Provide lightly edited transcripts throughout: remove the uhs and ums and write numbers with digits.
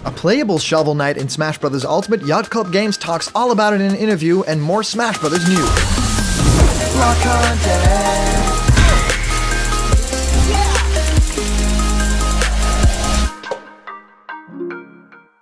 A playable Shovel Knight in Smash Bros. Ultimate. Yacht Club Games talks all about it in an interview, and more Smash Bros. News. Block content.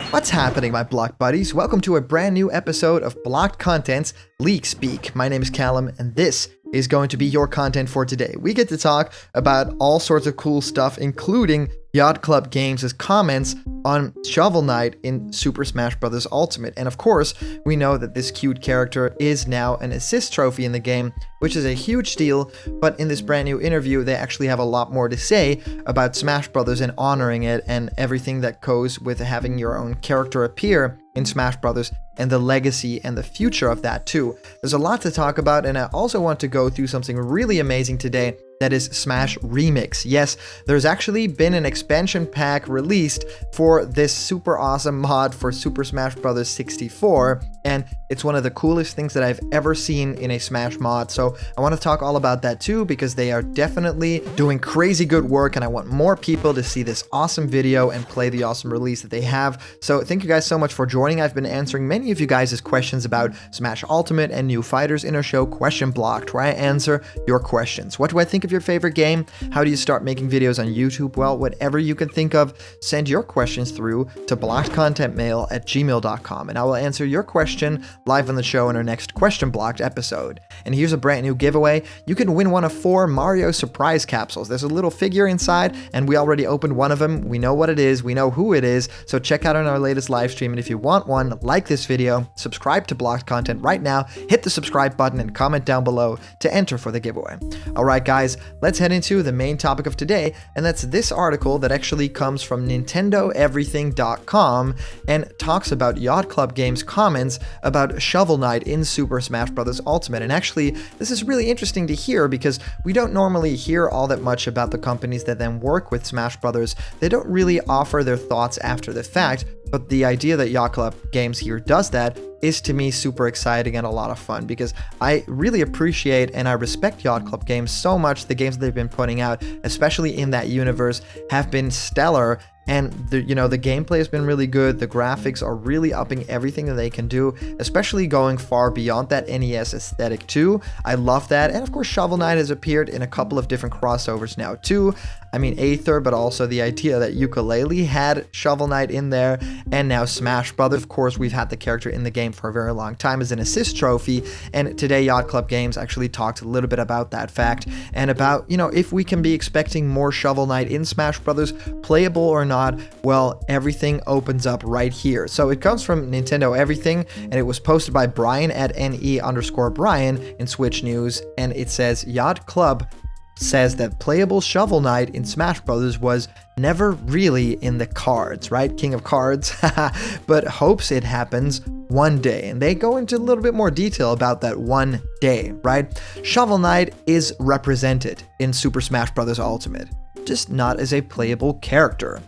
What's happening, my Blocked buddies? Welcome to a brand new episode of Blocked Content's Leak Speak. My name is Callum, and this is going to be your content for today. We get to talk about all sorts of cool stuff, including Yacht Club Games' comments on Shovel Knight in Super Smash Bros. Ultimate. And of course, we know that this cute character is now an assist trophy in the game, which is a huge deal, but in this brand new interview, they actually have a lot more to say about Smash Bros. And honoring it and everything that goes with having your own character appear in Smash Bros. And the legacy and the future of that too. There's a lot to talk about, and I also want to go through something really amazing today. That is Smash REMIX. Yes, there's actually been an expansion pack released for this super awesome mod for Super Smash Bros. 64, and it's one of the coolest things that I've ever seen in a Smash mod. So I want to talk all about that too, because they are definitely doing crazy good work, and I want more people to see this awesome video and play the awesome release that they have. So thank you guys so much for joining. I've been answering many of you guys' questions about Smash Ultimate and new fighters in our show Question Blocked, where I answer your questions. What do I think of your favorite game? How do you start making videos on YouTube? Well, whatever you can think of, send your questions through to blockedcontentmail@gmail.com, and I will answer your question live on the show in our next Question Blocked episode. And here's a brand new giveaway. You can win one of 4 Mario surprise capsules. There's a little figure inside, and we already opened one of them. We know what it is. We know who it is. So check out on our latest live stream, and if you want one, like this video, subscribe to Blocked Content right now, hit the subscribe button, and comment down below to enter for the giveaway. All right, guys, let's head into the main topic of today, and that's this article that actually comes from NintendoEverything.com and talks about Yacht Club Games' comments about Shovel Knight in Super Smash Bros. Ultimate. And actually, this is really interesting to hear because we don't normally hear all that much about the companies that then work with Smash Bros. They don't really offer their thoughts after the fact, but the idea that Yacht Club Games here does that is to me super exciting and a lot of fun, because I really appreciate and I respect Yacht Club Games so much. The games they've been putting out, especially in that universe, have been stellar. And the gameplay has been really good. The graphics are really upping everything that they can do, especially going far beyond that NES aesthetic too. I love that. And of course, Shovel Knight has appeared in a couple of different crossovers now too. I mean, Aether, but also the idea that Ukulele had Shovel Knight in there, and now Smash Bros. Of course, we've had the character in the game for a very long time as an assist trophy, and today Yacht Club Games actually talked a little bit about that fact, and about, if we can be expecting more Shovel Knight in Smash Bros., playable or not. Well, everything opens up right here. So it comes from Nintendo Everything, and it was posted by Brian at NE_Brian in Switch News, and it says, Yacht Club says that playable Shovel Knight in Smash Bros. Was never really in the cards, right? King of cards, but hopes it happens one day. And they go into a little bit more detail about that one day, right? Shovel Knight is represented in Super Smash Bros. Ultimate, just not as a playable character.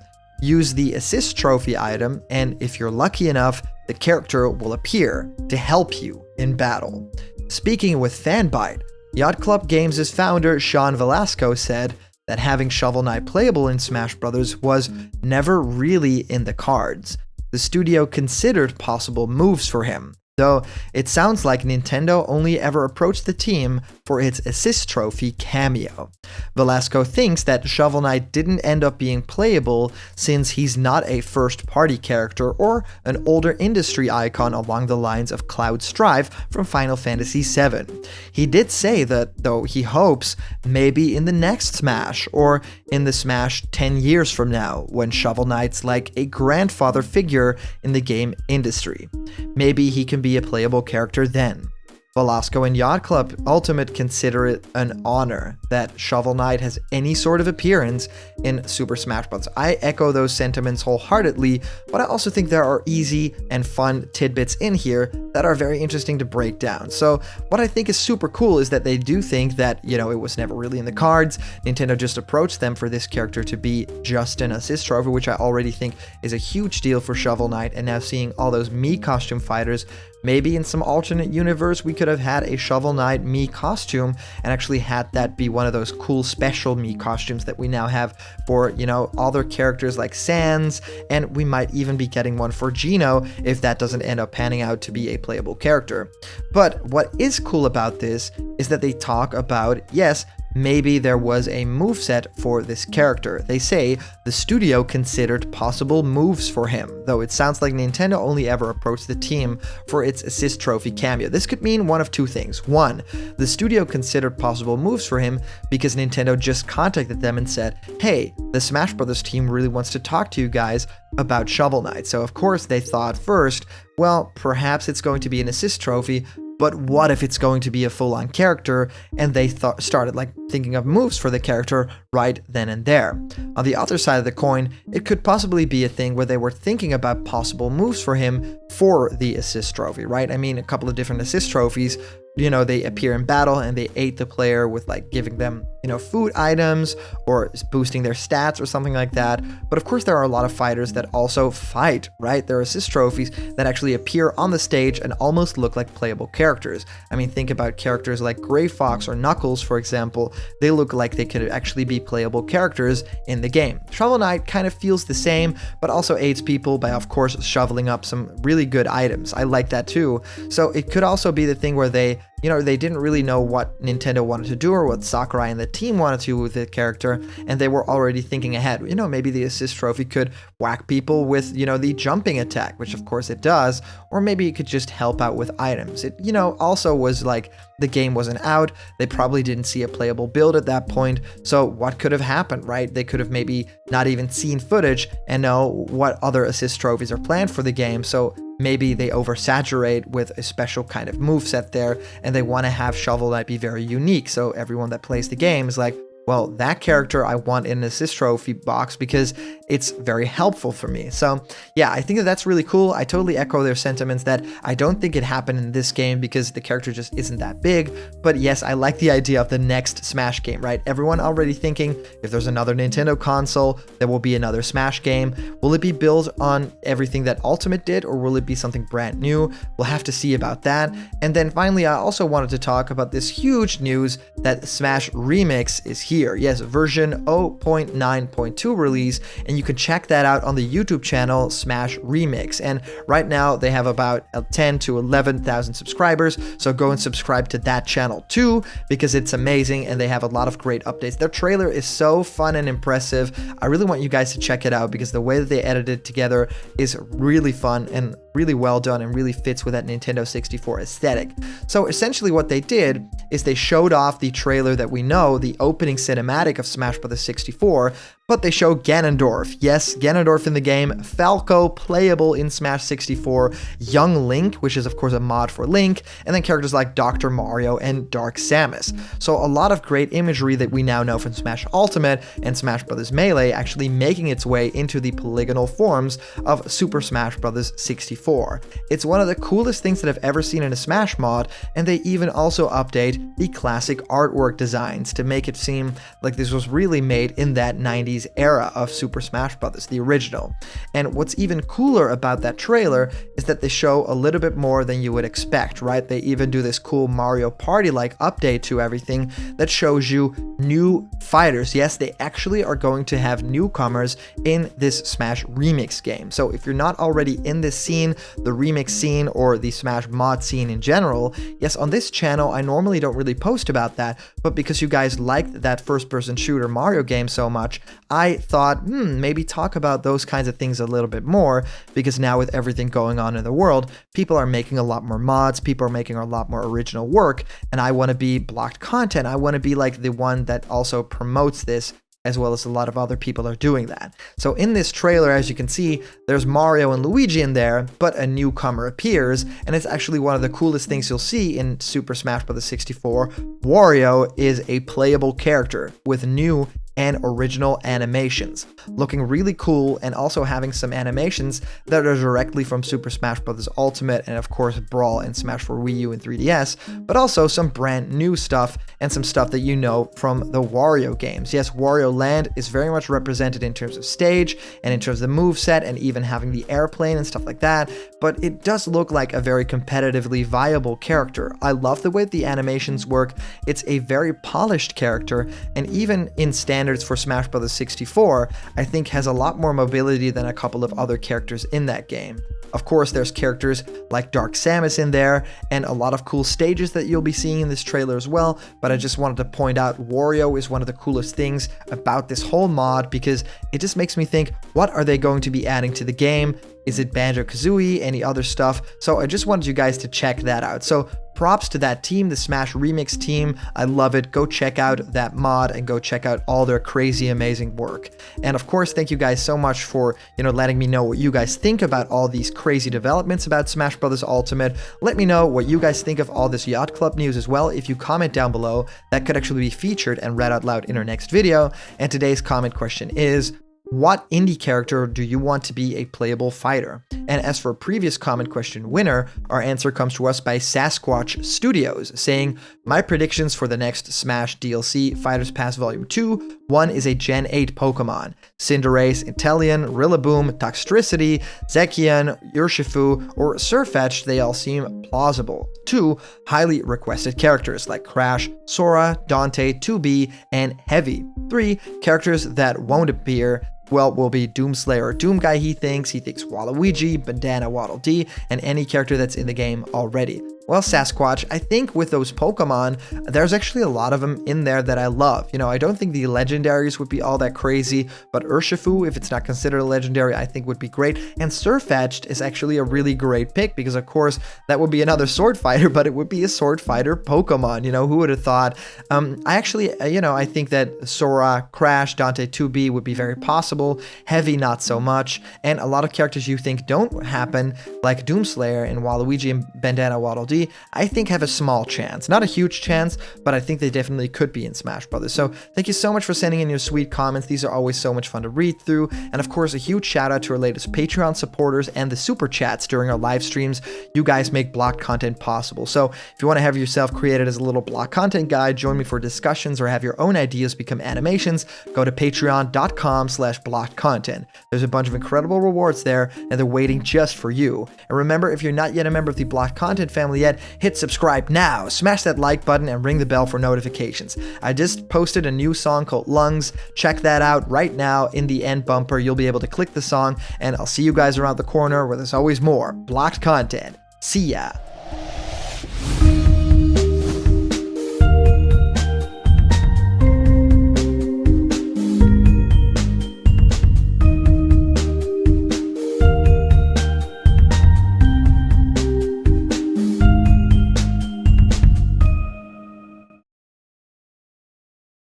Use the assist trophy item, and if you're lucky enough, the character will appear to help you in battle. Speaking with Fanbyte, Yacht Club Games' founder Sean Velasco said that having Shovel Knight playable in Smash Bros. Was never really in the cards. The studio considered possible moves for him, though it sounds like Nintendo only ever approached the team for its assist trophy cameo. Velasco thinks that Shovel Knight didn't end up being playable since he's not a first-party character or an older industry icon along the lines of Cloud Strife from Final Fantasy VII. He did say that, though, he hopes maybe in the next Smash or in the Smash 10 years from now, when Shovel Knight's like a grandfather figure in the game industry. Maybe he can be a playable character then. Velasco and Yacht Club Ultimate consider it an honor that Shovel Knight has any sort of appearance in Super Smash Bros. I echo those sentiments wholeheartedly, but I also think there are easy and fun tidbits in here that are very interesting to break down. So what I think is super cool is that they do think that, it was never really in the cards. Nintendo just approached them for this character to be just an assist trophy, which I already think is a huge deal for Shovel Knight, and now seeing all those Mii costume fighters, maybe in some alternate universe we could have had a Shovel Knight Mii costume and actually had that be one of those cool special Mii costumes that we now have for, you know, other characters like Sans, and we might even be getting one for Gino if that doesn't end up panning out to be a playable character. But what is cool about this is that they talk about, yes, maybe there was a moveset for this character. They say the studio considered possible moves for him, though it sounds like Nintendo only ever approached the team for its assist trophy cameo. This could mean one of two things. One, the studio considered possible moves for him because Nintendo just contacted them and said, hey, the Smash Bros. Team really wants to talk to you guys about Shovel Knight. So of course they thought first, well, perhaps it's going to be an assist trophy, but what if it's going to be a full-on character? And they started like thinking of moves for the character right then and there. On the other side of the coin, it could possibly be a thing where they were thinking about possible moves for him for the assist trophy, right? I mean, a couple of different assist trophies, you know, they appear in battle and they aid the player with like giving them, you know, food items or boosting their stats or something like that. But of course, there are a lot of fighters that also fight, right? There are assist trophies that actually appear on the stage and almost look like playable characters. I mean, think about characters like Gray Fox or Knuckles, for example. They look like they could actually be playable characters in the game. Shovel Knight kind of feels the same, but also aids people by, of course, shoveling up some really good items. I like that too. So it could also be the thing where they, you know, they didn't really know what Nintendo wanted to do or what Sakurai and the team wanted to do with the character, and they were already thinking ahead. You know, maybe the assist trophy could whack people with, you know, the jumping attack, which of course it does, or maybe it could just help out with items. It, you know, also was like the game wasn't out. They probably didn't see a playable build at that point. So what could have happened, right? They could have maybe not even seen footage and know what other assist trophies are planned for the game. So maybe they oversaturate with a special kind of moveset there, and they want to have Shovel Knight be very unique. So everyone that plays the game is like, well, that character I want in an assist trophy box because it's very helpful for me. So yeah, I think that that's really cool. I totally echo their sentiments that I don't think it happened in this game because the character just isn't that big. But yes, I like the idea of the next Smash game, right? Everyone already thinking if there's another Nintendo console, there will be another Smash game. Will it be built on everything that Ultimate did, or will it be something brand new? We'll have to see about that. And then finally, I also wanted to talk about this huge news that Smash REMIX is here. Yes, version 0.9.2 release, and you can check that out on the YouTube channel Smash REMIX. And right now they have about 10 to 11,000 subscribers, so go and subscribe to that channel too, because it's amazing and they have a lot of great updates. Their trailer is so fun and impressive. I really want you guys to check it out because the way that they edited it together is really fun and really well done and really fits with that Nintendo 64 aesthetic. So essentially what they did is they showed off the trailer that we know, the opening cinematic of Smash Bros. 64, but they show Ganondorf. Yes, Ganondorf in the game, Falco playable in Smash 64, Young Link, which is of course a mod for Link, and then characters like Dr. Mario and Dark Samus. So a lot of great imagery that we now know from Smash Ultimate and Smash Bros. Melee actually making its way into the polygonal forms of Super Smash Bros. 64. It's one of the coolest things that I've ever seen in a Smash mod, and they even also update the classic artwork designs to make it seem like this was really made in that 90s era of Super Smash Bros., the original. And what's even cooler about that trailer is that they show a little bit more than you would expect, right? They even do this cool Mario Party-like update to everything that shows you new fighters. Yes, they actually are going to have newcomers in this Smash REMIX game. So if you're not already in this scene, the REMIX scene or the Smash mod scene in general, yes, on this channel, I normally don't really post about that, but because you guys liked that first-person shooter Mario game so much, I thought, maybe talk about those kinds of things a little bit more, because now with everything going on in the world, people are making a lot more mods, people are making a lot more original work, and I want to be blocked content. I want to be like the one that also promotes this, as well as a lot of other people are doing that. So in this trailer, as you can see, there's Mario and Luigi in there, but a newcomer appears, and it's actually one of the coolest things you'll see in Super Smash Bros. 64. Wario is a playable character with new and original animations. Looking really cool, and also having some animations that are directly from Super Smash Bros. Ultimate and of course Brawl and Smash for Wii U and 3DS, but also some brand new stuff and some stuff that you know from the Wario games. Yes, Wario Land is very much represented in terms of stage and in terms of the moveset and even having the airplane and stuff like that, but it does look like a very competitively viable character. I love the way the animations work. It's a very polished character, and even in standards for Smash Bros. 64, I think has a lot more mobility than a couple of other characters in that game. Of course, there's characters like Dark Samus in there, and a lot of cool stages that you'll be seeing in this trailer as well, but I just wanted to point out Wario is one of the coolest things about this whole mod, because it just makes me think, what are they going to be adding to the game? Is it Banjo-Kazooie, any other stuff? So I just wanted you guys to check that out. So props to that team, the Smash Remix team. I love it. Go check out that mod and go check out all their crazy, amazing work. And of course, thank you guys so much for, letting me know what you guys think about all these crazy developments about Smash Bros. Ultimate. Let me know what you guys think of all this Yacht Club news as well. If you comment down below, that could actually be featured and read out loud in our next video. And today's comment question is, what indie character do you want to be a playable fighter? And as for previous comment question winner, our answer comes to us by Sasquatch Studios, saying, my predictions for the next Smash DLC, Fighters Pass Volume 2, 1 is a Gen 8 Pokemon. Cinderace, Inteleon, Rillaboom, Toxtricity, Zekian, Urshifu, or Sirfetch'd, they all seem plausible. 2, highly requested characters like Crash, Sora, Dante, 2B, and Heavy. 3, characters that won't appear will be Doomslayer or Doom Guy he thinks Waluigi, Bandana Waddle Dee, and any character that's in the game already. Well, Sasquatch, I think with those Pokemon, there's actually a lot of them in there that I love. I don't think the legendaries would be all that crazy, but Urshifu, if it's not considered a legendary, I think would be great. And Sirfetch'd is actually a really great pick because, of course, that would be another sword fighter, but it would be a sword fighter Pokemon. Who would have thought? I think that Sora, Crash, Dante 2B would be very possible. Heavy, not so much. And a lot of characters you think don't happen, like Doomslayer and Waluigi and Bandana Waddle Dee, I think have a small chance. Not a huge chance, but I think they definitely could be in Smash Brothers. So thank you so much for sending in your sweet comments. These are always so much fun to read through. And of course, a huge shout out to our latest Patreon supporters and the super chats during our live streams. You guys make blocked content possible. So if you want to have yourself created as a little blocked content guide, join me for discussions, or have your own ideas become animations, go to patreon.com/blockedcontent. There's a bunch of incredible rewards there, and they're waiting just for you. And remember, if you're not yet a member of the blocked content family yet, hit subscribe now, smash that like button, and ring the bell for notifications. I just posted a new song called Lungs. Check that out right now. In the end bumper, you'll be able to click the song, and I'll see you guys around the corner where there's always more blocked content. See ya.